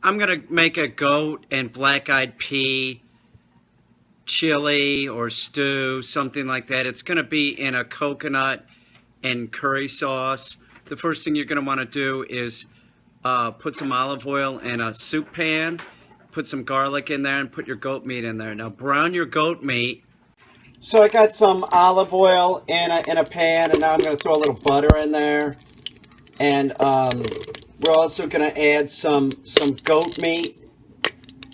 I'm going to make a goat and black-eyed pea chili or stew, something like that. It's going to be in a coconut and curry sauce. The first thing you're going to want to do is put some olive oil in a soup pan, put some garlic in there, and put your goat meat in there. Now brown your goat meat. So I got some olive oil in a pan, and now I'm going to throw a little butter in there. And we're also going to add some goat meat.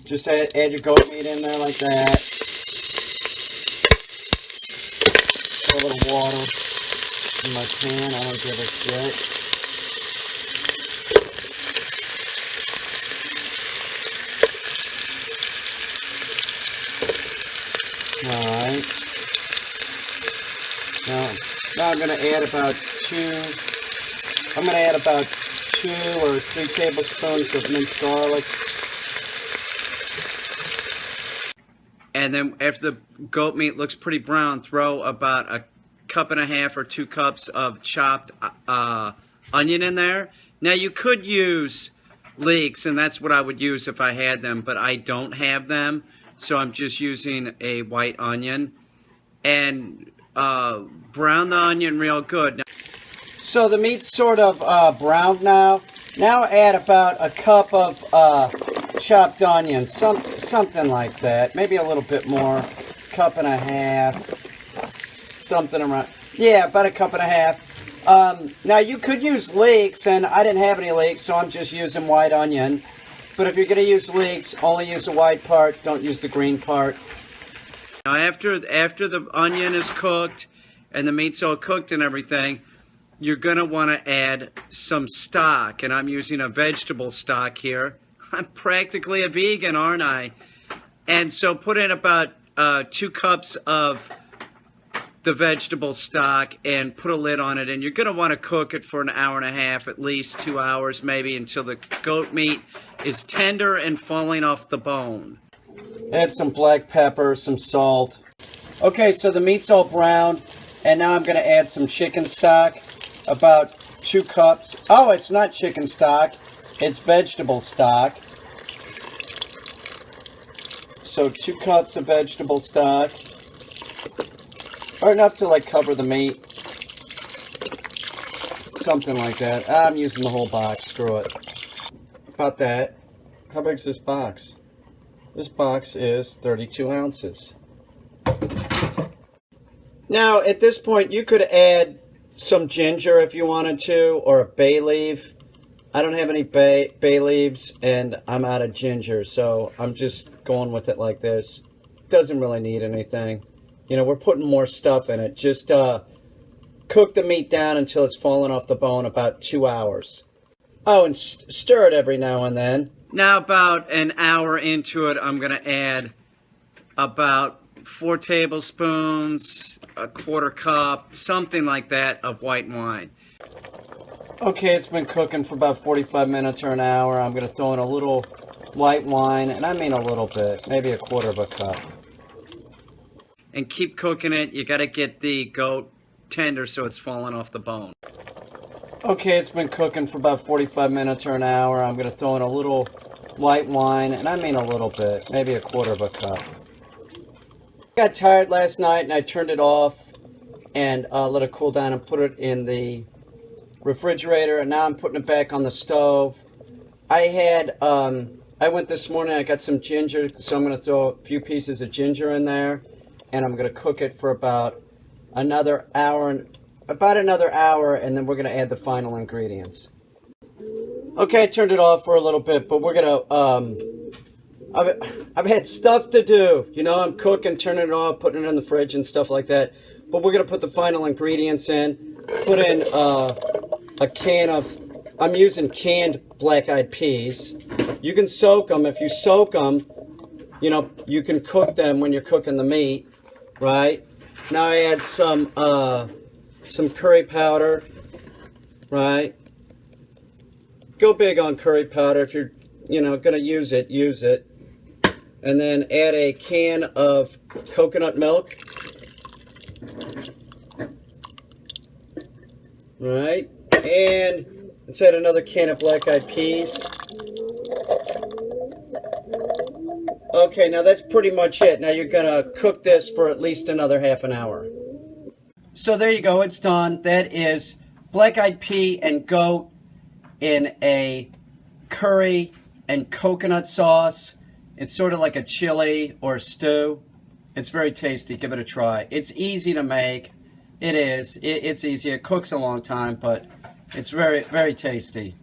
Just add your goat meat in there like that. Put a little water in my pan. I don't give a shit. Alright. Now I'm going to add about 2 or 3 tablespoons of minced garlic. And then after the goat meat looks pretty brown, throw about 1.5 cups or 2 cups of chopped onion in there. Now you could use leeks, and that's what I would use if I had them, but I don't have them. So I'm just using a white onion. And brown the onion real good. So the meat's sort of browned now. Now add about 1 cup of chopped onions, something like that. Maybe a little bit more, 1.5 cups, something around. Yeah, about 1.5 cups. Now you could use leeks, and I didn't have any leeks, so I'm just using white onion. But if you're going to use leeks, only use the white part. Don't use the green part. Now after the onion is cooked and the meat's all cooked and everything, you're going to want to add some stock. And I'm using a vegetable stock here. I'm practically a vegan, aren't I? And so put in about 2 cups of the vegetable stock and put a lid on it. And you're going to want to cook it for 1.5 hours, at least 2 hours maybe, until the goat meat is tender and falling off the bone. Add some black pepper, some salt. Okay, so the meat's all browned, and now I'm going to add some chicken stock, about 2 cups. Oh, it's not chicken stock, it's vegetable stock. So 2 cups of vegetable stock, or enough to like cover the meat. Something like that. I'm using the whole box, screw it. About that. How big is this box? This box is 32 ounces. Now, at this point, you could add some ginger if you wanted to, or a bay leaf. I don't have any bay leaves, and I'm out of ginger, so I'm just going with it like this. Doesn't really need anything. You know, we're putting more stuff in it. Just cook the meat down until it's fallen off the bone, about 2 hours. Oh, and stir it every now and then. Now about 1 hour into it, I'm going to add about 4 tablespoons, 1/4 cup, something like that, of white wine. Okay, it's been cooking for about 45 minutes or 1 hour. I'm going to throw in a little white wine, and I mean a little bit, maybe 1/4 cup. And keep cooking it. You got to get the goat tender so it's falling off the bone. Okay, it's been cooking for about 45 minutes or 1 hour. I'm going to throw in a little white wine, and I mean a little bit, maybe 1/4 cup. I got tired last night, and I turned it off and let it cool down and put it in the refrigerator, and now I'm putting it back on the stove. I went this morning, I got some ginger, so I'm going to throw a few pieces of ginger in there, and I'm going to cook it for about another hour, and then we're going to add the final ingredients. Okay, I turned it off for a little bit, but we're going to, I've had stuff to do. You know, I'm cooking, turning it off, putting it in the fridge and stuff like that. But we're going to put the final ingredients in. Put in a can of, I'm using canned black-eyed peas. You can soak them. If you soak them, you know, you can cook them when you're cooking the meat, right? Now I add some curry powder, right? Go big on curry powder. If you're, you know, going to use it, use it. And then add a can of coconut milk. All right. And let's add another can of black-eyed peas. Okay, now that's pretty much it. Now you're going to cook this for at least another half an hour. So there you go, it's done. That is black-eyed pea and goat in a curry and coconut sauce. It's sort of like a chili or stew. It's very tasty. Give it a try. It's easy to make. It is. It's easy. It cooks a long time, but it's very, very tasty.